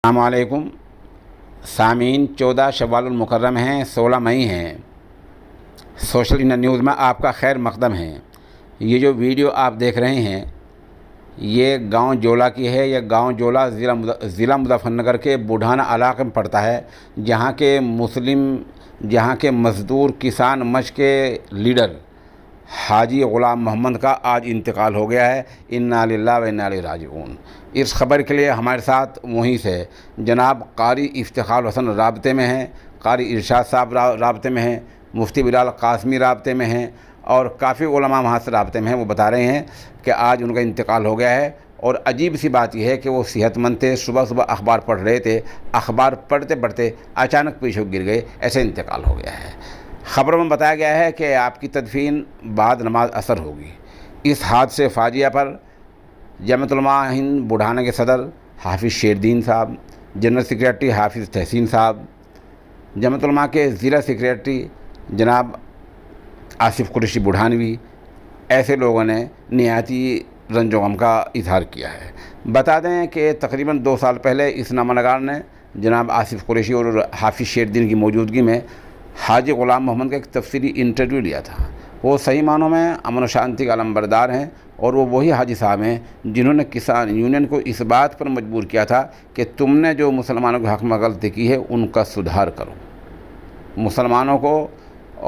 السلام علیکم سامعین، 14 شوال المکرم ہیں، 16 مئی ہیں۔ سوشل انڈیا نیوز میں آپ کا خیر مقدم ہے۔ یہ جو ویڈیو آپ دیکھ رہے ہیں یہ گاؤں جولا کی ہے۔ یہ گاؤں جولا ضلع مظفر نگر کے بوڈھانہ علاقے میں پڑتا ہے، جہاں کے مزدور کسان منچ کے لیڈر حاجی غلام محمد کا آج انتقال ہو گیا ہے۔ انا للہ و انا الیہ راجعون۔ اس خبر کے لیے ہمارے ساتھ وہیں سے جناب قاری افتخار حسن رابطے میں ہیں، قاری ارشاد صاحب رابطے میں ہیں، مفتی بلال قاسمی رابطے میں ہیں، اور کافی علماء وہاں سے رابطے میں ہیں۔ وہ بتا رہے ہیں کہ آج ان کا انتقال ہو گیا ہے، اور عجیب سی بات یہ ہے کہ وہ صحت مند تھے، صبح اخبار پڑھ رہے تھے، اخبار پڑھتے پڑھتے اچانک پیچھے گر گئے، ایسے انتقال ہو گیا ہے۔ خبروں میں بتایا گیا ہے کہ آپ کی تدفین بعد نماز عصر ہوگی۔ اس حادثے فاجعہ پر جمعیت علماء ہند بوڈھانہ کے صدر حافظ شیردین صاحب، جنرل سیکریٹری حافظ تحسین صاحب، جمعیت علماء کے ضلع سیکریٹری جناب آصف قریشی بوڈھانوی، ایسے لوگوں نے نہایتی رنج و غم کا اظہار کیا ہے۔ بتا دیں کہ تقریباً 2 سال پہلے اس نامہ نگار نے جناب آصف قریشی اور حافظ شیردین کی موجودگی میں حاجی غلام محمد کا ایک تفصیلی انٹرویو لیا تھا۔ وہ صحیح معنوں میں امن و شانتی کا علمبردار ہیں، اور وہ وہی حاجی صاحب ہیں جنہوں نے کسان یونین کو اس بات پر مجبور کیا تھا کہ تم نے جو مسلمانوں کے حق میں غلطی کی ہے ان کا سدھار کرو۔ مسلمانوں کو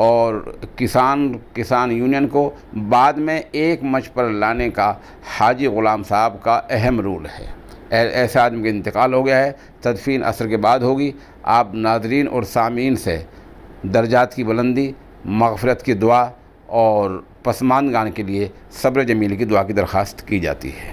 اور کسان یونین کو بعد میں ایک منچ پر لانے کا حاجی غلام صاحب کا اہم رول ہے۔ ایسے آدمی کا انتقال ہو گیا ہے، تدفین عصر کے بعد ہوگی۔ آپ ناظرین اور سامعین سے درجات کی بلندی، مغفرت کی دعا اور پسماندگان کے لیے صبر جمیل کی دعا کی درخواست کی جاتی ہے۔